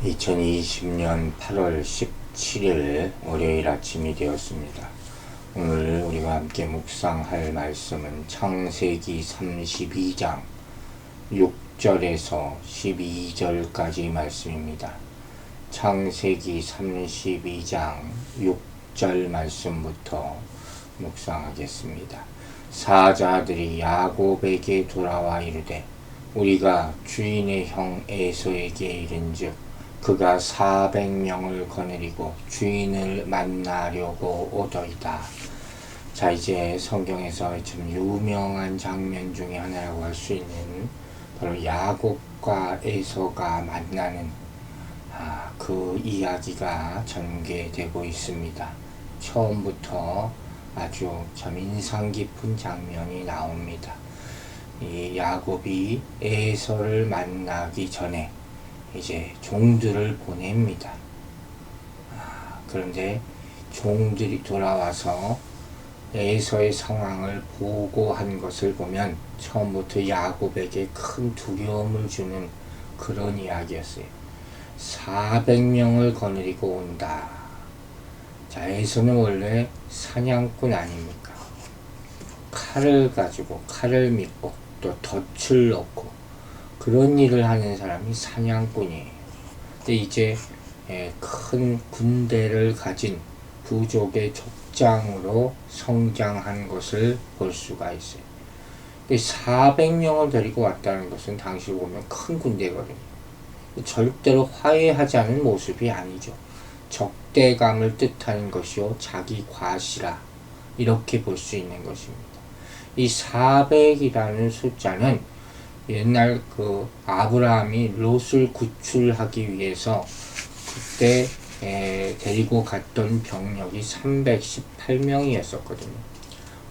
2020년 8월 17일 월요일 아침이 되었습니다. 오늘 우리가 함께 묵상할 말씀은 창세기 32장 6절에서 12절까지 말씀입니다. 창세기 32장 6절 말씀부터 묵상하겠습니다. 사자들이 야곱에게 돌아와 이르되 우리가 주인의 형 에서에게 이른즉 그가 400명을 거느리고 주인을 만나려고 오더이다. 자, 이제 성경에서 좀 유명한 장면 중에 하나라고 할 수 있는 바로 야곱과 에서가 만나는 그 이야기가 전개되고 있습니다. 처음부터 아주 참 인상 깊은 장면이 나옵니다. 이 야곱이 에서를 만나기 전에 이제 종들을 보냅니다. 그런데 종들이 돌아와서 에서의 상황을 보고한 것을 보면 처음부터 야곱에게 큰 두려움을 주는 그런 이야기였어요. 400명을 거느리고 온다. 자, 에서는 원래 사냥꾼 아닙니까? 칼을 가지고 칼을 믿고 또 덫을 넣고 그런 일을 하는 사람이 사냥꾼이에요. 근데 이제 큰 군대를 가진 부족의 족장으로 성장한 것을 볼 수가 있어요. 400명을 데리고 왔다는 것은 당시 보면 큰 군대거든요. 절대로 화해하지 않은 모습이 아니죠. 적대감을 뜻하는 것이요 자기 과시라 이렇게 볼 수 있는 것입니다. 이 400이라는 숫자는 옛날 그 아브라함이 롯을 구출하기 위해서 그때 데리고 갔던 병력이 318명이었었거든요.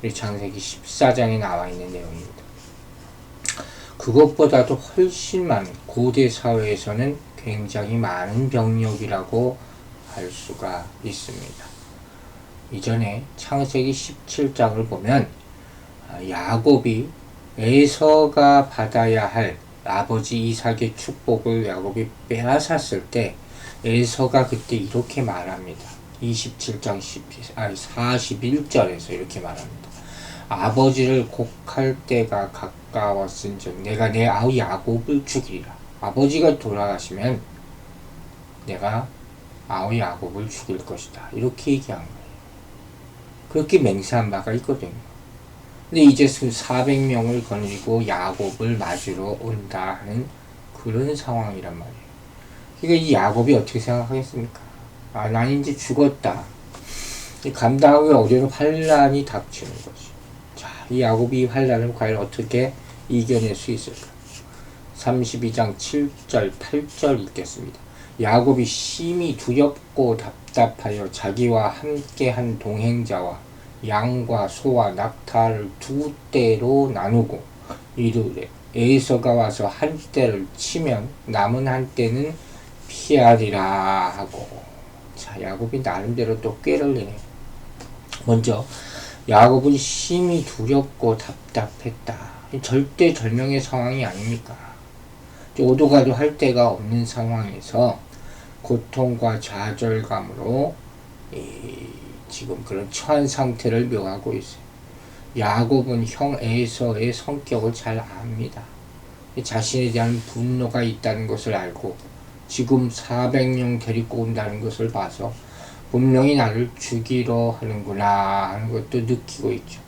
우리 창세기 14장에 나와 있는 내용입니다. 그것보다도 훨씬 많은 고대 사회에서는 굉장히 많은 병력이라고 할 수가 있습니다. 이전에 창세기 17장을 보면 야곱이 에서가 받아야 할 아버지 이삭의 축복을 야곱이 빼앗았을 때 에서가 그때 이렇게 말합니다. 27장 41절에서 이렇게 말합니다. 아버지를 곡할 때가 가까웠은즉 내가 내 아우 야곱을 죽이리라. 아버지가 돌아가시면 내가 아우 야곱을 죽일 것이다. 이렇게 얘기한 거예요. 그렇게 맹세한 바가 있거든요. 근데 이제 400명을 거느리고 야곱을 맞으러 온다 하는 그런 상황이란 말이에요. 그러니까 이 야곱이 어떻게 생각하겠습니까? 난 이제 죽었다. 감당하기 어려운 환란이 닥치는 거지. 자, 이 야곱이 이 환란을 과연 어떻게 이겨낼 수 있을까? 32장 7절, 8절 읽겠습니다. 야곱이 심히 두렵고 답답하여 자기와 함께한 동행자와 양과 소와 낙타를 두 떼로 나누고 이르되 에서가 와서 한 떼를 치면 남은 한 떼는 피하리라 하고. 자, 야곱이 나름대로 또 꾀를 내네. 먼저 야곱은 심히 두렵고 답답했다. 절대절명의 상황이 아닙니까? 오도가도 할 데가 없는 상황에서 고통과 좌절감으로 지금 그런 처한 상태를 묘하고 있어요. 야곱은 형 에서의 성격을 잘 압니다. 자신에 대한 분노가 있다는 것을 알고 지금 400명 데리고 온다는 것을 봐서 분명히 나를 죽이려 하는구나 하는 것도 느끼고 있죠.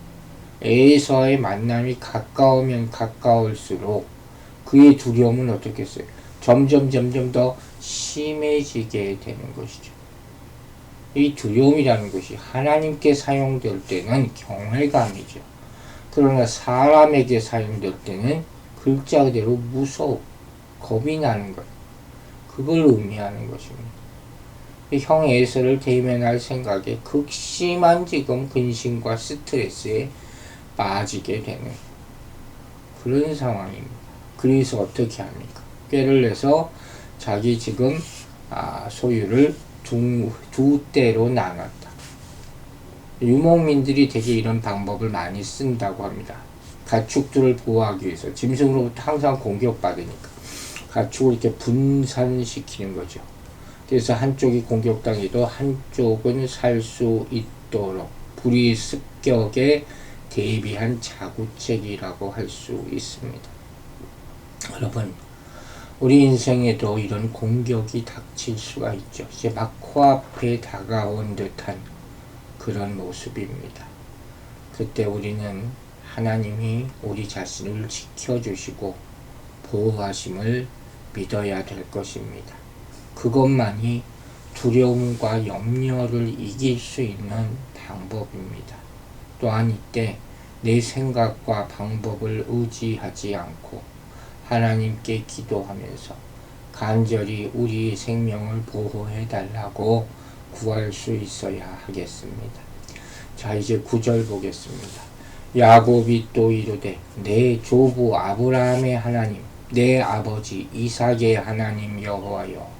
에서의 만남이 가까우면 가까울수록 그의 두려움은 어떻겠어요? 점점 더 심해지게 되는 것이죠. 이 두려움이라는 것이 하나님께 사용될 때는 경외감이죠. 그러나 사람에게 사용될 때는 글자 그대로 무서워, 겁이 나는 것. 그걸 의미하는 것입니다. 형 에서를 대면할 생각에 극심한 지금 근심과 스트레스에 빠지게 되는 그런 상황입니다. 그래서 어떻게 합니까? 꾀를 내서 자기 지금 소유를 두 떼로 나눴다. 유목민들이 되게 이런 방법을 많이 쓴다고 합니다. 가축들을 보호하기 위해서 짐승으로부터 항상 공격받으니까 가축을 이렇게 분산시키는 거죠. 그래서 한쪽이 공격당해도 한쪽은 살 수 있도록 불의 습격에 대비한 자구책이라고 할 수 있습니다. 여러분, 우리 인생에도 이런 공격이 닥칠 수가 있죠. 이제 막 코앞에 다가온 듯한 그런 모습입니다. 그때 우리는 하나님이 우리 자신을 지켜주시고 보호하심을 믿어야 될 것입니다. 그것만이 두려움과 염려를 이길 수 있는 방법입니다. 또한 이때 내 생각과 방법을 의지하지 않고 하나님께 기도하면서 간절히 우리의 생명을 보호해 달라고 구할 수 있어야 하겠습니다. 자, 이제 9절 보겠습니다. 야곱이 또 이르되 내 조부 아브라함의 하나님 내 아버지 이삭의 하나님 여호와여,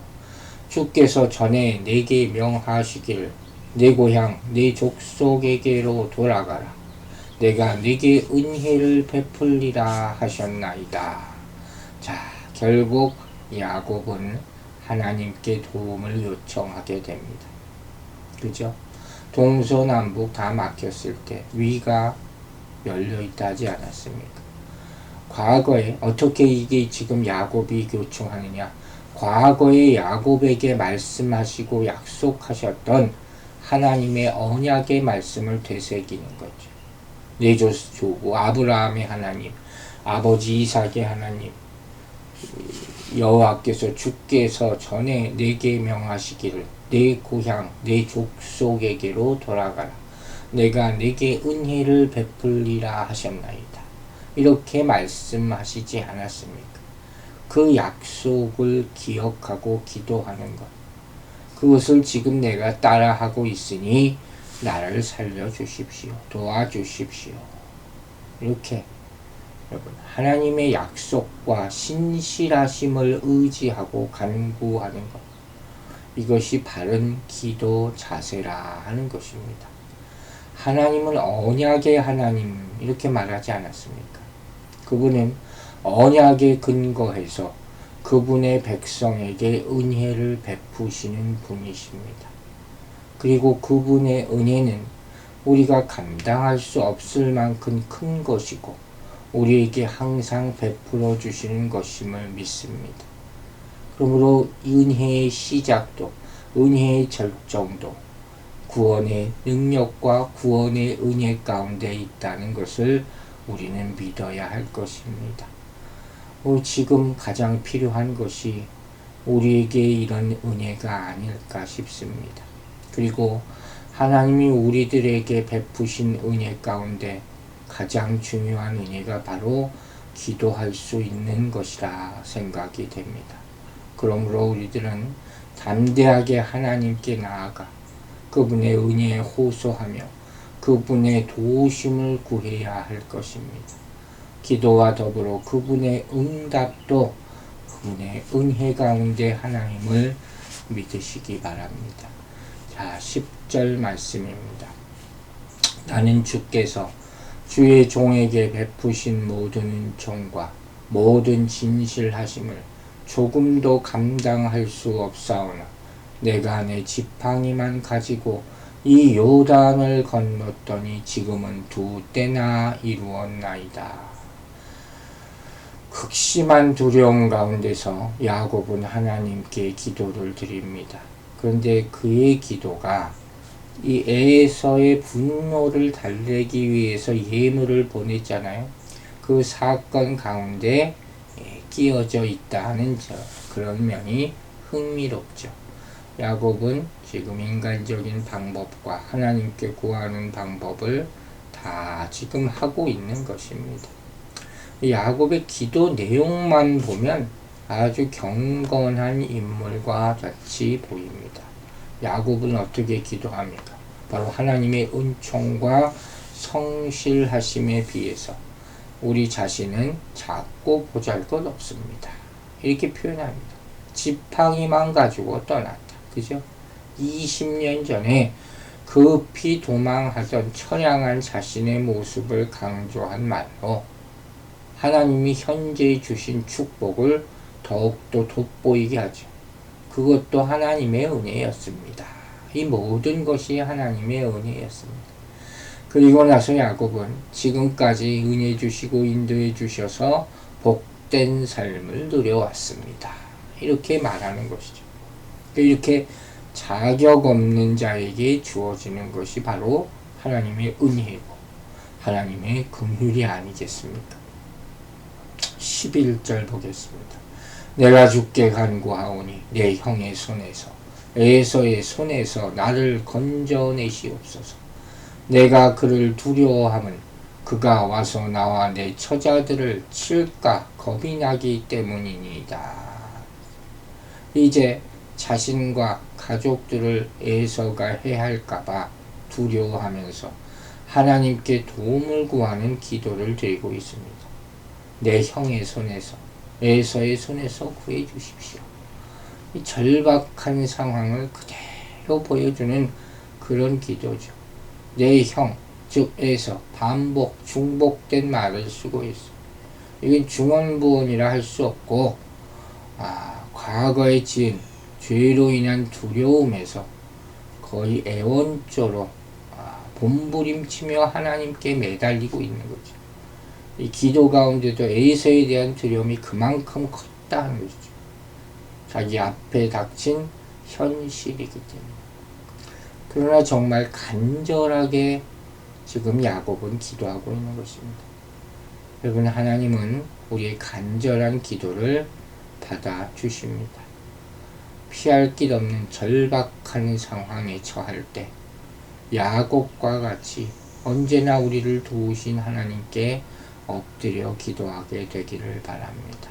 주께서 전에 내게 명하시길 내 고향 내 족속에게로 돌아가라. 내가 네게 은혜를 베풀리라 하셨나이다. 자, 결국 야곱은 하나님께 도움을 요청하게 됩니다. 그죠? 동서남북 다 막혔을 때 위가 열려있다 하지 않았습니까? 과거에 어떻게 이게 지금 야곱이 요청하느냐? 과거에 야곱에게 말씀하시고 약속하셨던 하나님의 언약의 말씀을 되새기는 거죠. 내 조부 아브라함의 하나님, 아버지 이삭의 하나님, 여호와께서 주께서 전에 내게 명하시기를 내 고향 내 족속에게로 돌아가라. 내가 내게 은혜를 베풀리라 하셨나이다. 이렇게 말씀하시지 않았습니까? 그 약속을 기억하고 기도하는 것, 그것을 지금 내가 따라하고 있으니 나를 살려주십시오. 도와주십시오. 이렇게 여러분, 하나님의 약속과 신실하심을 의지하고 간구하는 것, 이것이 바른 기도 자세라 하는 것입니다. 하나님은 언약의 하나님 이렇게 말하지 않았습니까? 그분은 언약에 근거해서 그분의 백성에게 은혜를 베푸시는 분이십니다. 그리고 그분의 은혜는 우리가 감당할 수 없을 만큼 큰 것이고 우리에게 항상 베풀어 주시는 것임을 믿습니다. 그러므로 은혜의 시작도 은혜의 절정도 구원의 능력과 구원의 은혜 가운데 있다는 것을 우리는 믿어야 할 것입니다. 지금 가장 필요한 것이 우리에게 이런 은혜가 아닐까 싶습니다. 그리고 하나님이 우리들에게 베푸신 은혜 가운데 가장 중요한 은혜가 바로 기도할 수 있는 것이라 생각이 됩니다. 그러므로 우리들은 담대하게 하나님께 나아가 그분의 은혜에 호소하며 그분의 도우심을 구해야 할 것입니다. 기도와 더불어 그분의 응답도 그분의 은혜 가운데 하나님을 믿으시기 바랍니다. 자, 10절 말씀입니다. 나는 주께서 주의 종에게 베푸신 모든 은총과 모든 진실하심을 조금도 감당할 수 없사오나 내가 내 지팡이만 가지고 이 요단을 건넜더니 지금은 2때나 이루었나이다. 극심한 두려움 가운데서 야곱은 하나님께 기도를 드립니다. 그런데 그의 기도가 이 에서의 분노를 달래기 위해서 예물을 보냈잖아요. 그 사건 가운데 끼어져 있다는 그런 면이 흥미롭죠. 야곱은 지금 인간적인 방법과 하나님께 구하는 방법을 다 지금 하고 있는 것입니다. 야곱의 기도 내용만 보면 아주 경건한 인물과 같이 보입니다. 야곱은 어떻게 기도합니까? 바로 하나님의 은총과 성실하심에 비해서 우리 자신은 작고 보잘것없습니다. 이렇게 표현합니다. 지팡이만 가지고 떠났다. 그죠? 20년 전에 급히 도망하던 처량한 자신의 모습을 강조한 말로 하나님이 현재 주신 축복을 더욱더 돋보이게 하죠. 그것도 하나님의 은혜였습니다. 이 모든 것이 하나님의 은혜였습니다. 그리고 나서 야곱은 지금까지 은혜 주시고 인도해 주셔서 복된 삶을 누려왔습니다. 이렇게 말하는 것이죠. 이렇게 자격 없는 자에게 주어지는 것이 바로 하나님의 은혜고 하나님의 긍휼이 아니겠습니까? 11절 보겠습니다. 내가 주께 간구하오니 내 형의 손에서 에서의 손에서 나를 건져내시옵소서. 내가 그를 두려워함은 그가 와서 나와 내 처자들을 칠까 겁이 나기 때문이니이다. 이제 자신과 가족들을 에서가 해할까봐 두려워하면서 하나님께 도움을 구하는 기도를 드리고 있습니다. 내 형의 손에서 에서의 손에서 구해 주십시오. 이 절박한 상황을 그대로 보여주는 그런 기도죠. 내 형, 즉 에서 반복, 중복된 말을 쓰고 있어요. 이건 중언부언이라 할 수 없고 과거에 지은 죄로 인한 두려움에서 거의 애원조로 몸부림치며 하나님께 매달리고 있는 거죠. 이 기도 가운데도 에서에 대한 두려움이 그만큼 컸다는 것이죠. 자기 앞에 닥친 현실이기 때문에. 그러나 정말 간절하게 지금 야곱은 기도하고 있는 것입니다. 여러분, 하나님은 우리의 간절한 기도를 받아주십니다. 피할 길 없는 절박한 상황에 처할 때 야곱과 같이 언제나 우리를 도우신 하나님께 엎드려 기도하게 되기를 바랍니다.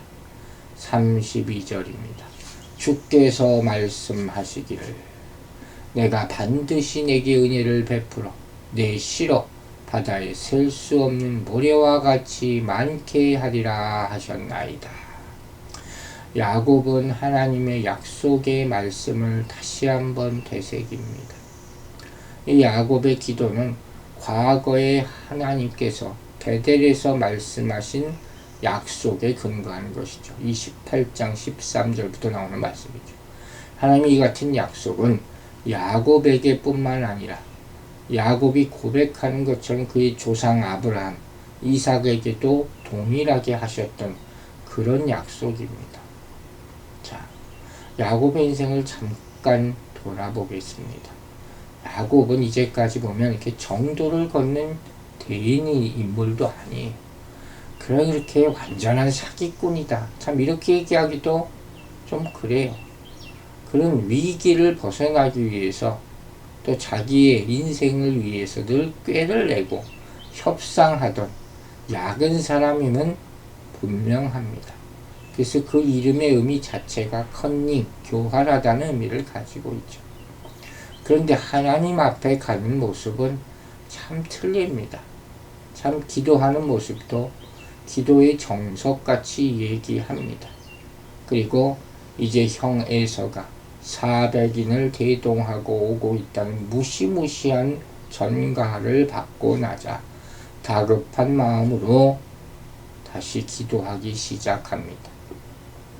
32절입니다. 주께서 말씀하시기를 내가 반드시 내게 은혜를 베풀어 내 실어 바다에 셀 수 없는 모래와 같이 많게 하리라 하셨나이다. 야곱은 하나님의 약속의 말씀을 다시 한번 되새깁니다. 이 야곱의 기도는 과거에 하나님께서 베델에서 말씀하신 약속에 근거하는 것이죠. 28장 13절부터 나오는 말씀이죠. 하나님이 이 같은 약속은 야곱에게 뿐만 아니라 야곱이 고백하는 것처럼 그의 조상 아브라함, 이삭에게도 동일하게 하셨던 그런 약속입니다. 자, 야곱의 인생을 잠깐 돌아보겠습니다. 야곱은 이제까지 보면 이렇게 정도를 걷는 대인이 인물도 아니에요. 그렇게 완전한 사기꾼이다. 참 이렇게 얘기하기도 좀 그래요. 그런 위기를 벗어나기 위해서 또 자기의 인생을 위해서 늘 꾀를 내고 협상하던 약은 사람임은 분명합니다. 그래서 그 이름의 의미 자체가 커닝, 교활하다는 의미를 가지고 있죠. 그런데 하나님 앞에 가는 모습은 참 틀립니다. 참 기도하는 모습도 기도의 정석같이 얘기합니다. 그리고 이제 형 에서가 400인을 대동하고 오고 있다는 무시무시한 전가를 받고 나자 다급한 마음으로 다시 기도하기 시작합니다.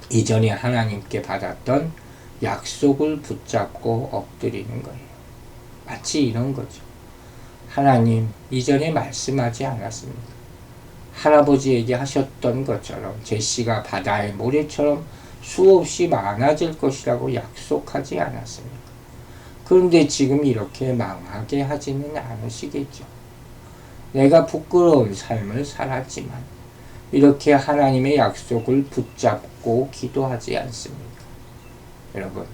이전에 하나님께 받았던 약속을 붙잡고 엎드리는 거예요. 마치 이런 거죠. 하나님, 이전에 말씀하지 않았습니까? 할아버지에게 하셨던 것처럼 제씨가 바다의 모래처럼 수없이 많아질 것이라고 약속하지 않았습니까? 그런데 지금 이렇게 망하게 하지는 않으시겠죠. 내가 부끄러운 삶을 살았지만 이렇게 하나님의 약속을 붙잡고 기도하지 않습니까? 여러분,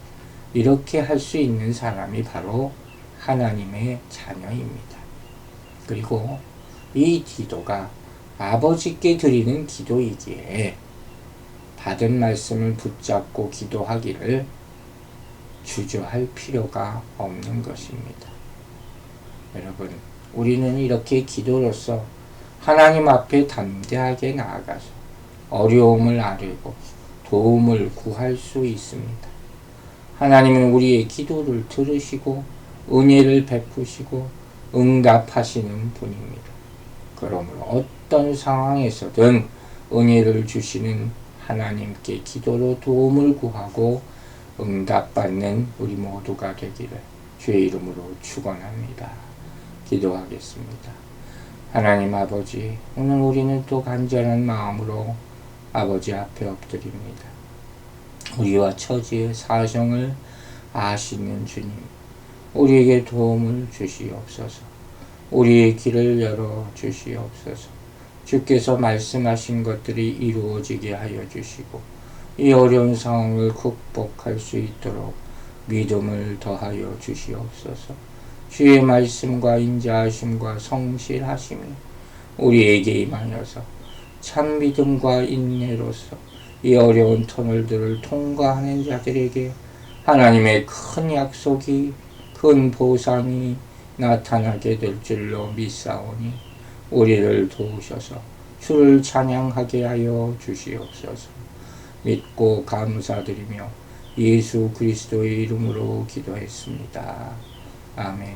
이렇게 할 수 있는 사람이 바로 하나님의 자녀입니다. 그리고 이 기도가 아버지께 드리는 기도이기에 받은 말씀을 붙잡고 기도하기를 주저할 필요가 없는 것입니다. 여러분, 우리는 이렇게 기도로서 하나님 앞에 담대하게 나아가서 어려움을 아뢰고 도움을 구할 수 있습니다. 하나님은 우리의 기도를 들으시고 은혜를 베푸시고 응답하시는 분입니다. 그러므로 어떤 상황에서든 은혜를 주시는 하나님께 기도로 도움을 구하고 응답받는 우리 모두가 되기를 주의 이름으로 축원합니다. 기도하겠습니다. 하나님 아버지, 오늘 우리는 또 간절한 마음으로 아버지 앞에 엎드립니다. 우리와 처지의 사정을 아시는 주님, 우리에게 도움을 주시옵소서. 우리의 길을 열어 주시옵소서. 주께서 말씀하신 것들이 이루어지게 하여 주시고 이 어려운 상황을 극복할 수 있도록 믿음을 더하여 주시옵소서. 주의 말씀과 인자하심과 성실하심이 우리에게 임하여서 참 믿음과 인내로서 이 어려운 터널들을 통과하는 자들에게 하나님의 큰 약속이, 큰 보상이 나타나게 될 줄로 믿사오니 우리를 도우셔서 주를 찬양하게 하여 주시옵소서. 믿고 감사드리며 예수 그리스도의 이름으로 기도했습니다. 아멘.